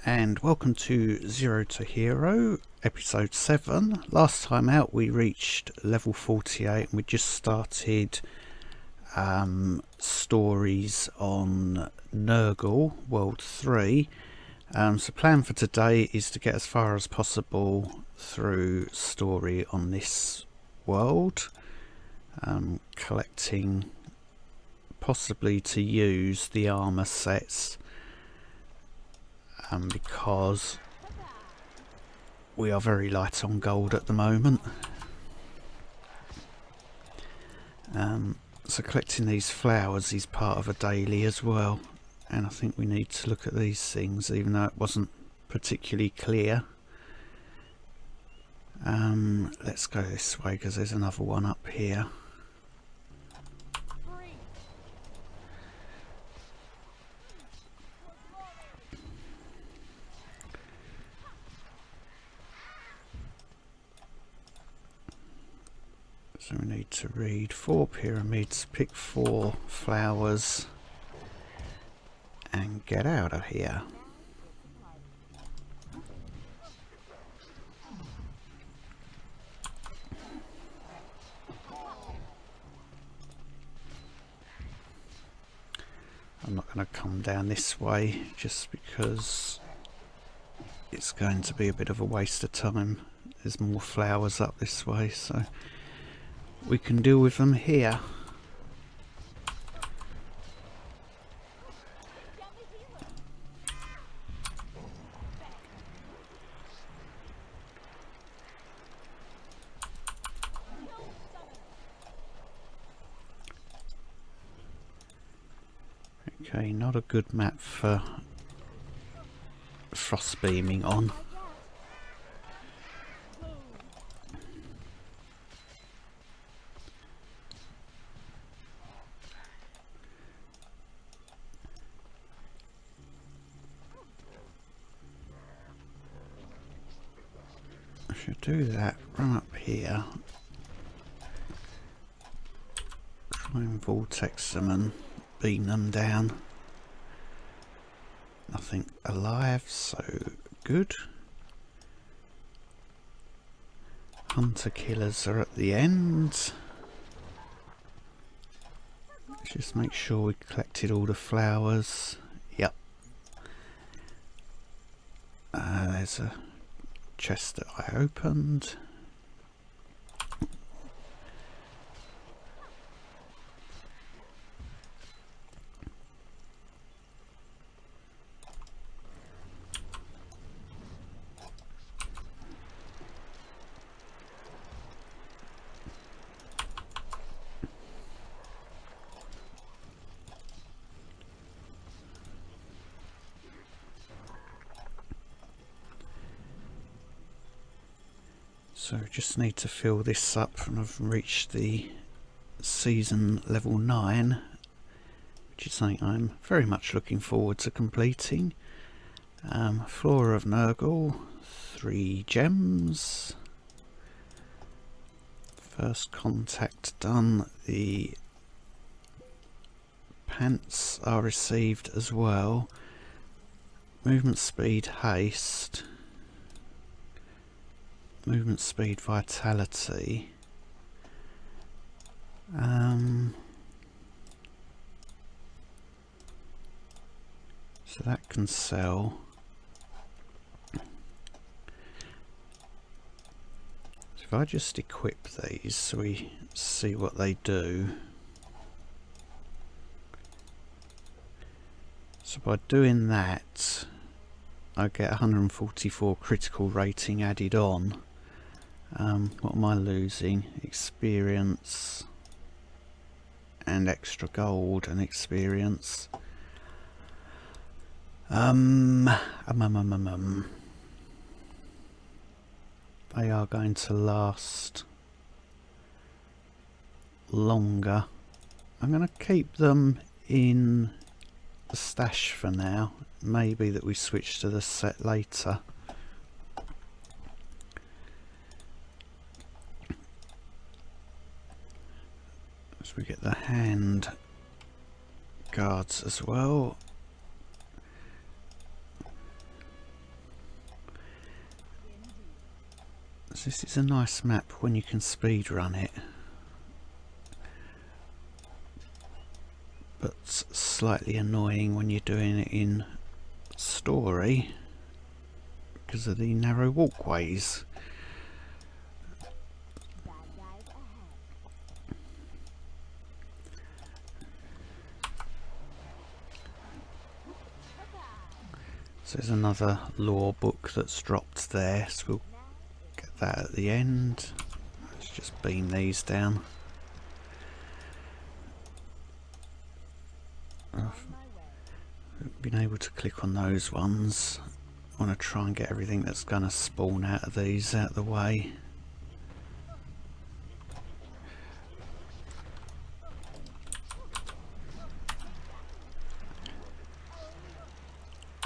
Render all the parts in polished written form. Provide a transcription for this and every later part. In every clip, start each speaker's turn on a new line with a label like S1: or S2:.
S1: And welcome to Zero to Hero, episode 7. Last time out we reached level 48 and we just started stories on Nurgle, World 3. So plan for today is to get as far as possible through story on this world, collecting possibly to use the armour sets, because we are very light on gold at the moment. So collecting these flowers is part of a daily as well, and I think we need to look at these things even though it wasn't particularly clear. Let's go this way because there's another one up here. So we need to read 4 pyramids, pick 4 flowers and get out of here. I'm not going to come down this way just because it's going to be a bit of a waste of time. There's more flowers up this way, so we can deal with them here. Okay, not a good map for frost beaming on. I should do that, run up here, try and vortex them and beam them down. Nothing alive, so good. Hunter killers are at the end. Let's just make sure we collected all the flowers. Yep. There's a chest that I opened. So just need to fill this up, and I've reached the season level 9, which is something I'm very much looking forward to completing. Flora of Nurgle, 3 gems. First contact done, the pants are received as well. Movement speed, haste. Movement speed, vitality. So that can sell. So if I just equip these so we see what they do. So by doing that, I get 144 critical rating added on. What am I losing? Experience and extra gold and experience. They are going to last longer. I'm going to keep them in the stash for now. Maybe that we switch to the set later. As we get the hand guards as well. This is a nice map when you can speed run it, but slightly annoying when you're doing it in story because of the narrow walkways. So there's another lore book that's dropped there, so we'll get that at the end. Let's just beam these down. I've been able to click on those ones. I want to try and get everything that's going to spawn out of these out of the way.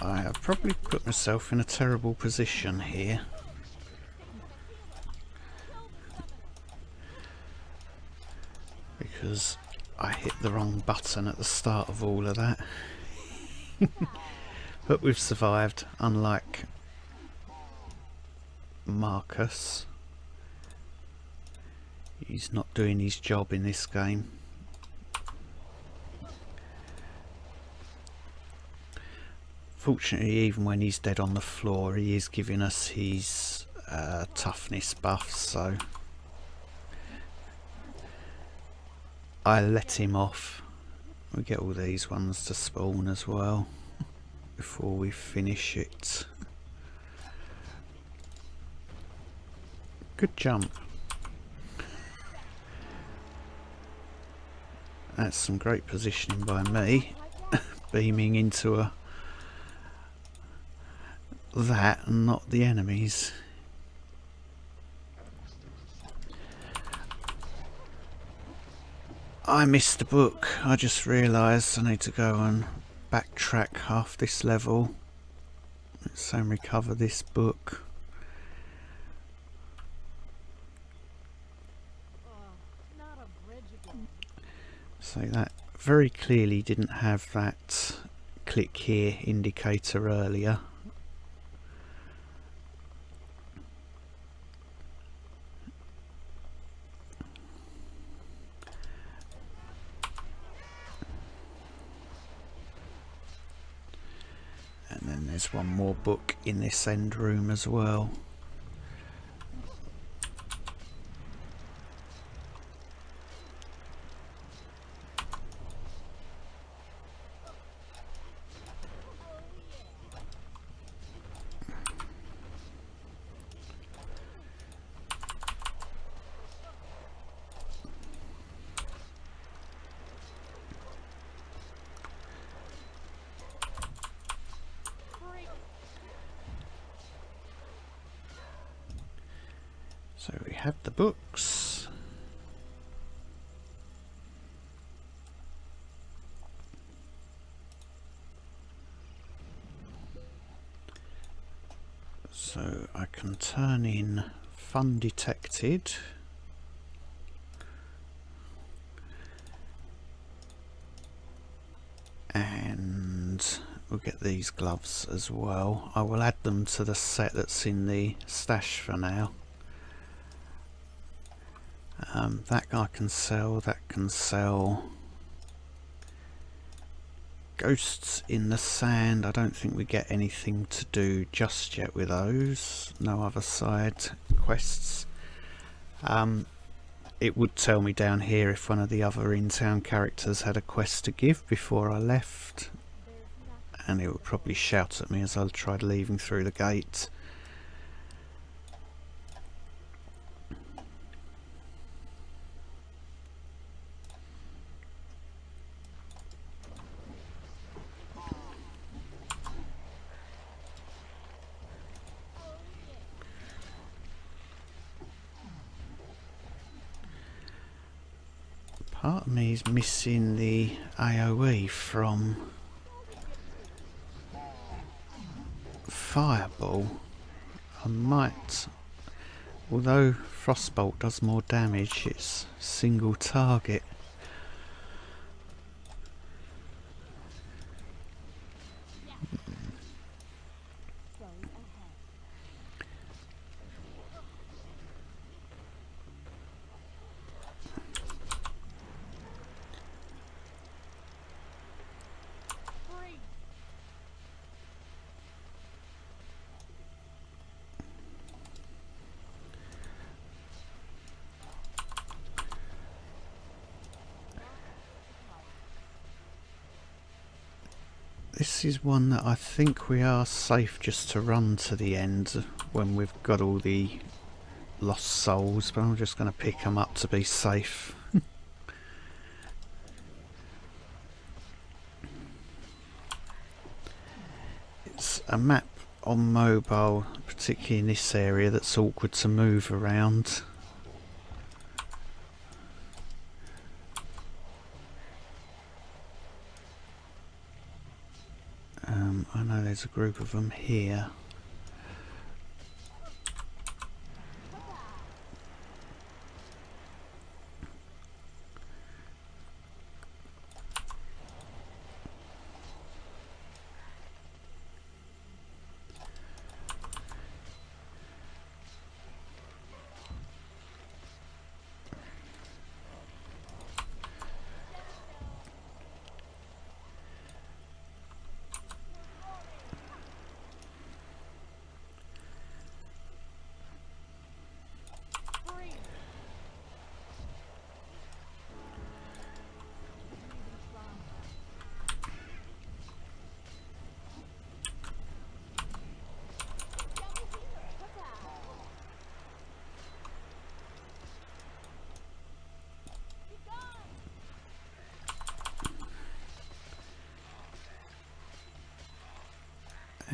S1: I have probably put myself in a terrible position here. Because I hit the wrong button at the start of all of that. But we've survived, unlike Marcus. He's not doing his job in this game. Fortunately, even when he's dead on the floor, he is giving us his toughness buff, so I let him off. We get all these ones to spawn as well before we finish it. Good jump. That's some great positioning by me. Beaming into that and not the enemies. I missed the book. I just realised I need to go and backtrack half this level. Let's recover this book. So that very clearly didn't have that click here indicator earlier. And then there's one more book in this end room as well. So we have the books. So I can turn in fun detected. And we'll get these gloves as well. I will add them to the set that's in the stash for now. That I can sell, that can sell. Ghosts in the sand, I don't think we get anything to do just yet with those. No other side quests. It would tell me down here if one of the other in-town characters had a quest to give before I left. And it would probably shout at me as I tried leaving through the gate. Part of me is missing the AoE from Fireball. I might, although Frostbolt does more damage, it's single target. this is one that I think we are safe just to run to the end when we've got all the lost souls, but I'm just going to pick them up to be safe. It's a map on mobile, particularly in this area, that's awkward to move around. I know there's a group of them here.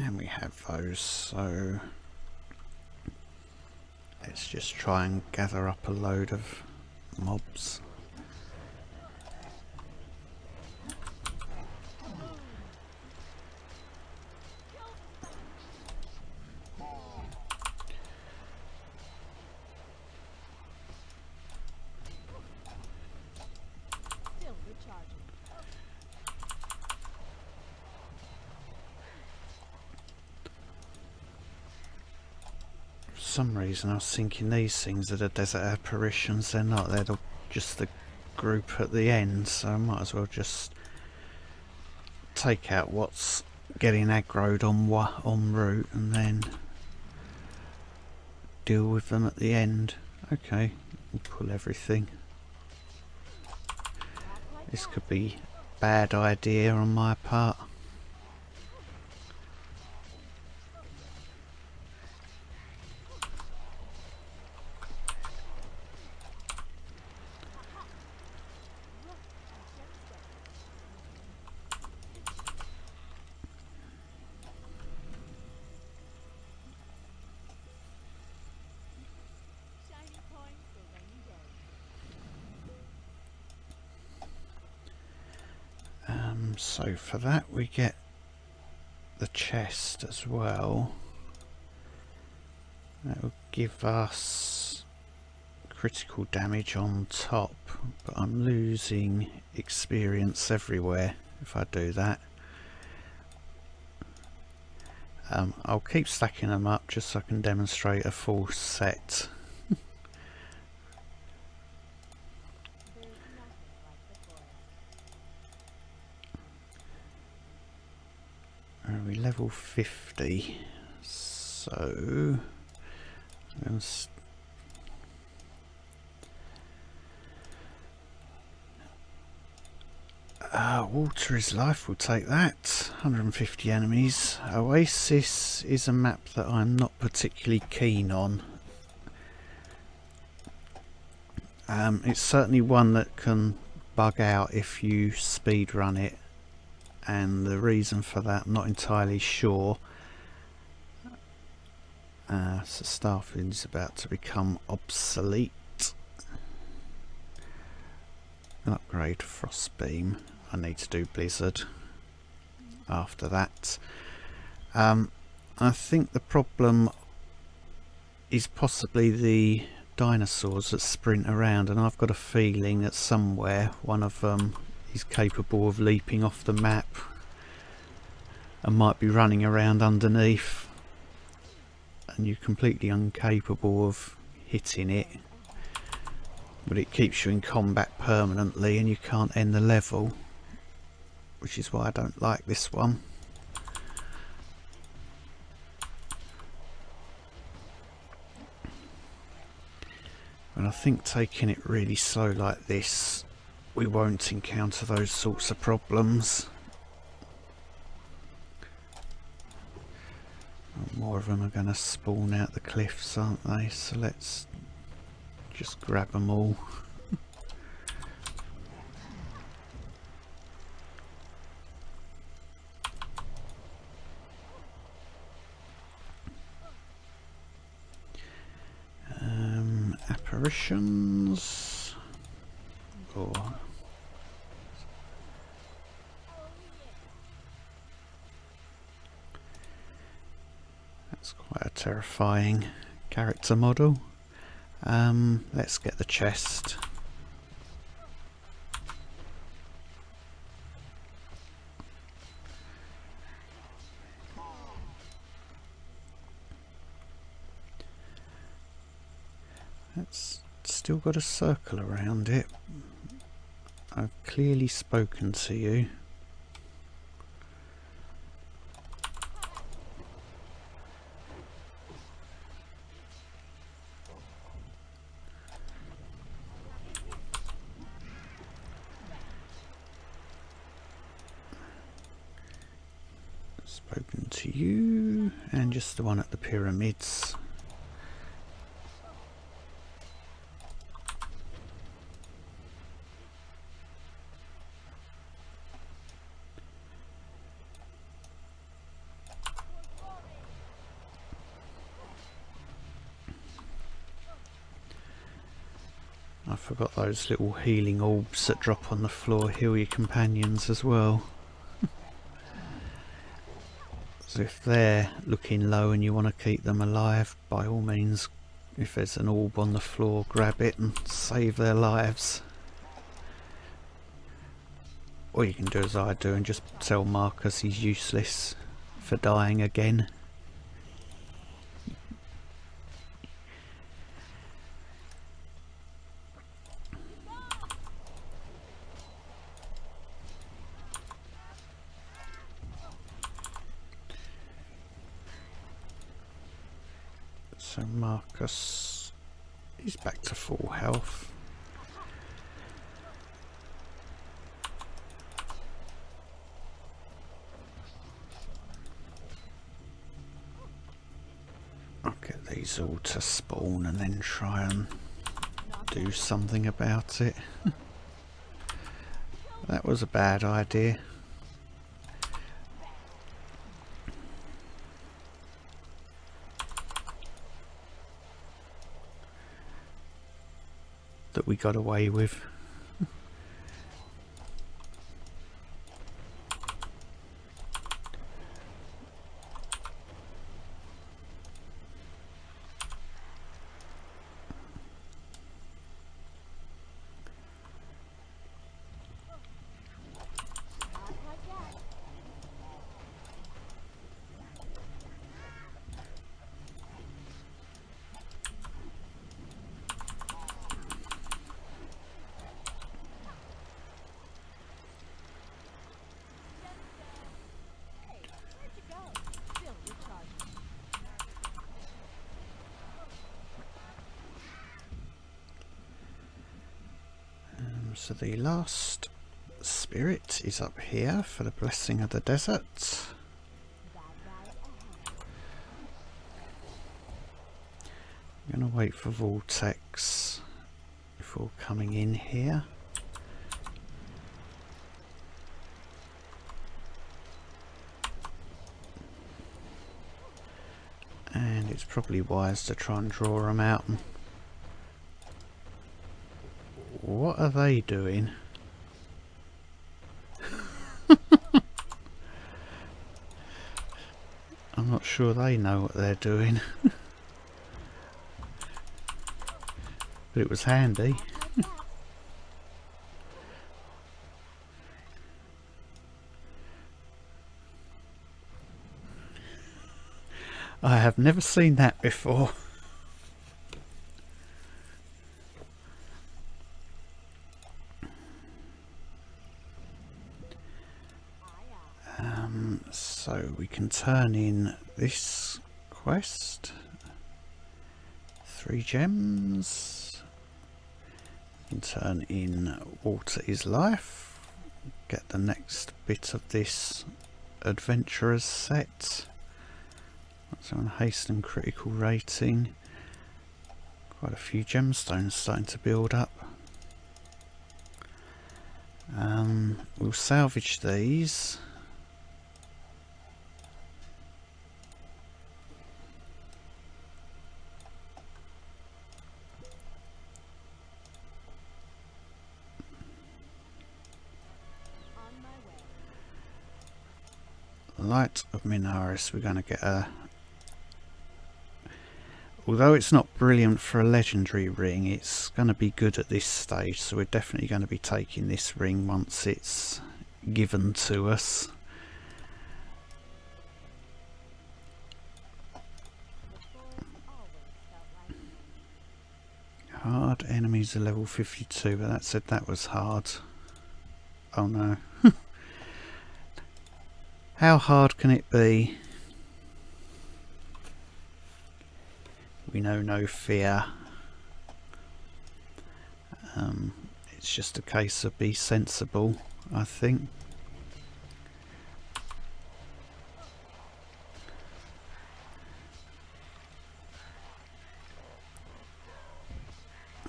S1: And we have those, so let's just try and gather up a load of mobs. For some reason I was thinking these things are the desert apparitions. They're not, they're just the group at the end, so I might as well just take out what's getting aggroed en route and then deal with them at the end. Okay, we'll pull everything. This could be a bad idea on my part. So for that we get the chest as well. That will give us critical damage on top, but I'm losing experience everywhere if I do that. I'll keep stacking them up just so I can demonstrate a full set. Are we level 50? So water is life, we'll take that. 150 enemies. Oasis is a map that I'm not particularly keen on. It's certainly one that can bug out if you speed run it, and the reason for that I'm not entirely sure. So Starfield is about to become obsolete. An upgrade Frostbeam. I need to do Blizzard after that. I think the problem is possibly the dinosaurs that sprint around, and I've got a feeling that somewhere one of them is capable of leaping off the map and might be running around underneath, and you're completely incapable of hitting it, but it keeps you in combat permanently and you can't end the level, which is why I don't like this one. And I think taking it really slow like this, we won't encounter those sorts of problems. More of them are going to spawn out the cliffs, aren't they? So let's just grab them all. Apparitions. Or that's quite a terrifying character model. Let's get the chest. It's still got a circle around it. I've clearly spoken to you. Spoken to you, and just the one at the pyramids. I forgot those little healing orbs that drop on the floor heal your companions as well. So if they're looking low and you want to keep them alive, by all means, if there's an orb on the floor, grab it and save their lives. Or you can do as I do and just tell Marcus he's useless for dying again. So Marcus, he's back to full health. I'll get these all to spawn and then try and do something about it. That was a bad idea. That we got away with. So the last spirit is up here for the blessing of the desert. I'm going to wait for Vortex before coming in here. And it's probably wise to try and draw them out. What are they doing? I'm not sure they know what they're doing. But it was handy. I have never seen that before. So we can turn in this quest. 3 gems. We can turn in Water is Life. Get the next bit of this adventurer's set. So on haste and critical rating, quite a few gemstones starting to build up. We'll salvage these. Light of Minaris, we're going to get a... Although it's not brilliant for a legendary ring, it's going to be good at this stage, so we're definitely going to be taking this ring once it's given to us. Hard enemies are level 52, but that said that was hard. Oh no. How hard can it be? We know no fear. It's just a case of be sensible, I think.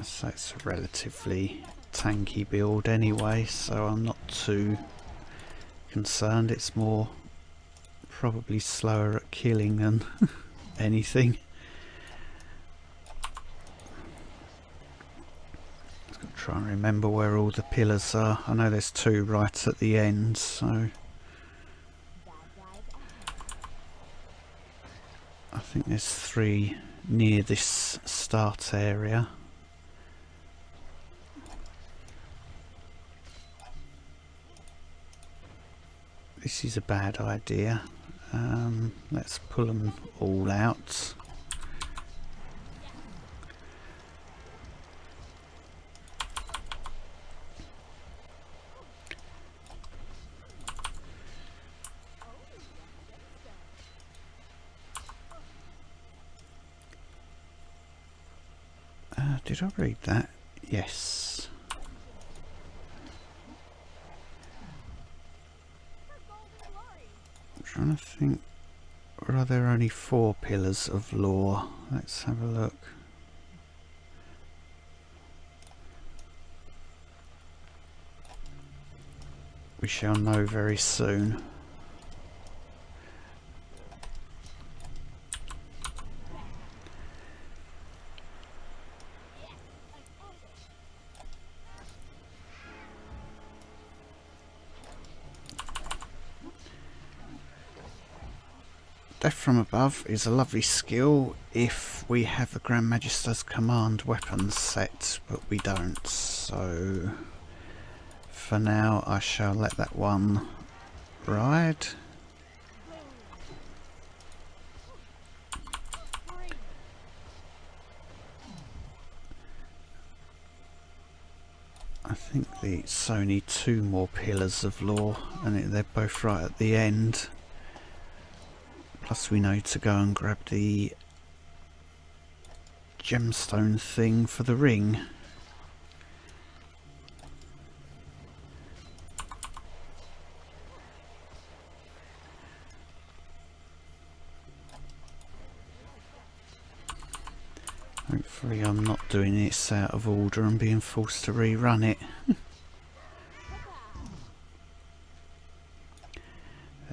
S1: So it's a relatively tanky build anyway, so I'm not too concerned. It's more probably slower at killing than anything. Just got to try and remember where all the pillars are. I know there's two right at the end, so I think there's three near this start area. This is a bad idea. Let's pull them all out. Did I read that? Yes. I'm trying to think, or are there only 4 pillars of lore? Let's have a look. We shall know very soon. Death from Above is a lovely skill if we have a Grand Magister's Command weapon set, but we don't, so for now I shall let that one ride. I think it's only 2 more pillars of lore and they're both right at the end. Plus we know to go and grab the gemstone thing for the ring. Hopefully I'm not doing this out of order and being forced to rerun it.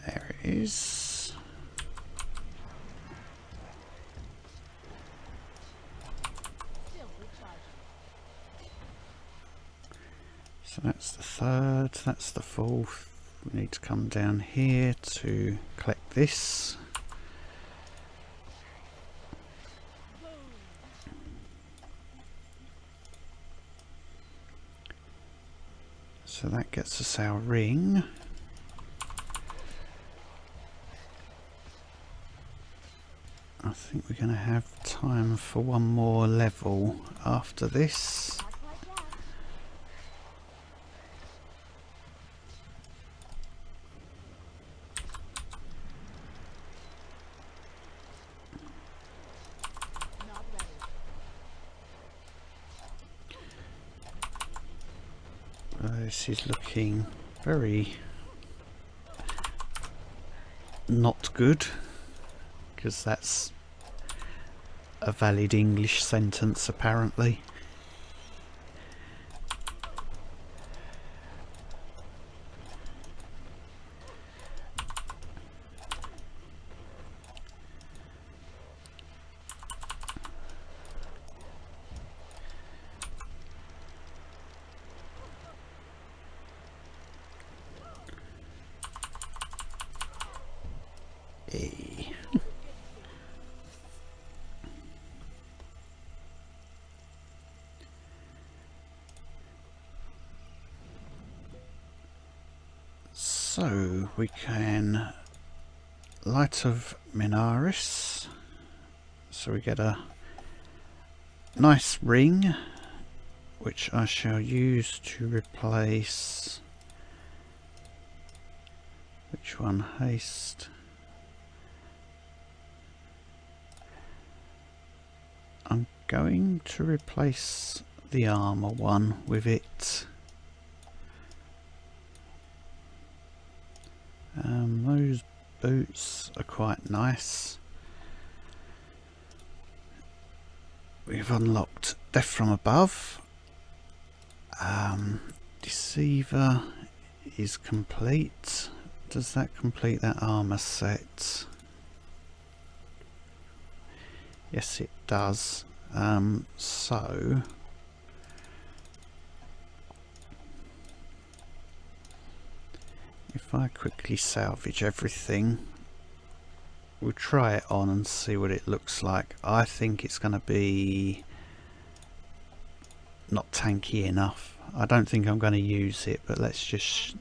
S1: There it is. So that's the 3rd, that's the 4th. We need to come down here to collect this. So that gets us our ring. I think we're going to have time for one more level after this. This is looking very not good. because that's a valid English sentence apparently. So we can Light of Minaris, so we get a nice ring which I shall use to replace, which one, haste, I'm going to replace the armor one with it. Those boots are quite nice. We've unlocked Death from Above. Deceiver is complete. Does that complete that armor set? Yes, it does. So if I quickly salvage everything, we'll try it on and see what it looks like. I think it's going to be not tanky enough. I don't think I'm going to use it, but let's just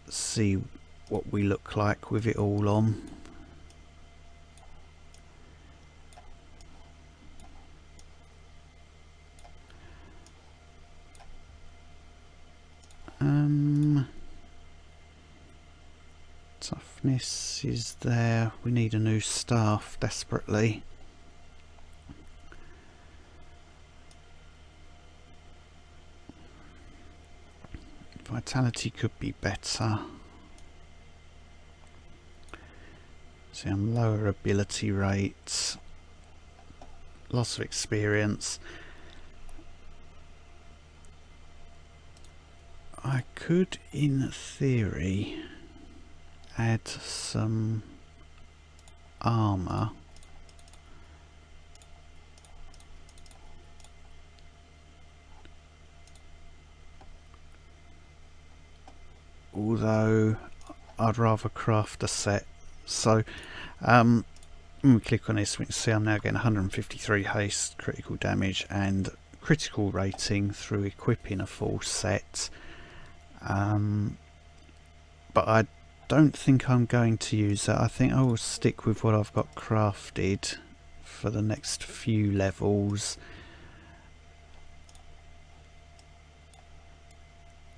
S1: see what we look like with it all on. Toughness is there. We need a new staff desperately. Vitality could be better. See, I'm lower ability rates, loss of experience. I could, in theory, add some armor. Although I'd rather craft a set. So when we click on this, we can see I'm now getting 153 haste, critical damage and critical rating through equipping a full set. But I don't think I'm going to use that. I think I will stick with what I've got crafted for the next few levels,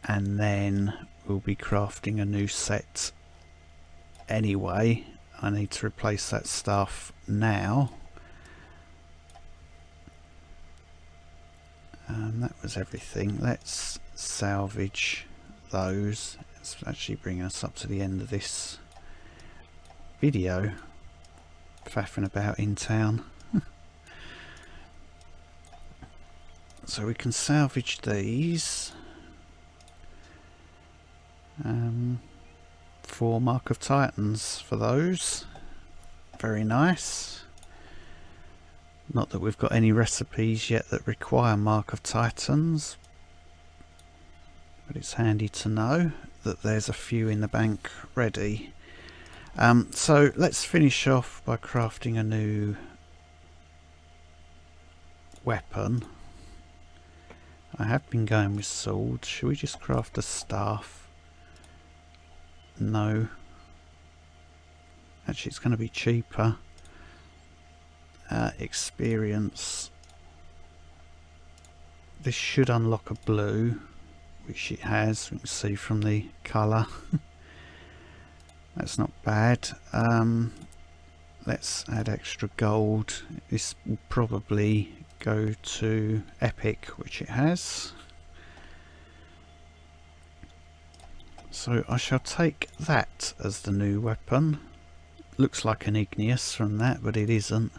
S1: and then we'll be crafting a new set anyway. I need to replace that stuff now. That was everything. Let's salvage those. It's actually bringing us up to the end of this video, faffing about in town. So we can salvage these. 4 Mark of Titans for those. Very nice. Not that we've got any recipes yet that require Mark of Titans, but it's handy to know that there's a few in the bank ready. So let's finish off by crafting a new weapon. I have been going with swords. Should we just craft a staff? No. Actually, it's going to be cheaper. Experience. This should unlock a blue, which it has. We can see from the colour. That's not bad. Let's add extra gold. This will probably go to epic, which it has. So I shall take that as the new weapon. looks like an igneous from that, but it isn't.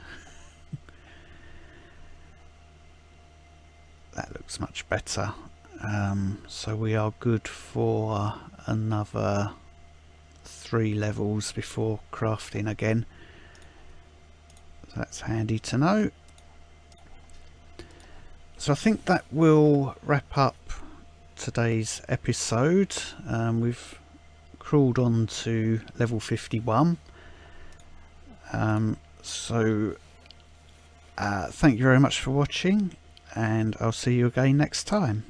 S1: That looks much better. So we are good for another 3 levels before crafting again. So that's handy to know. So I think that will wrap up today's episode. We've crawled on to level 51. So thank you very much for watching, and I'll see you again next time.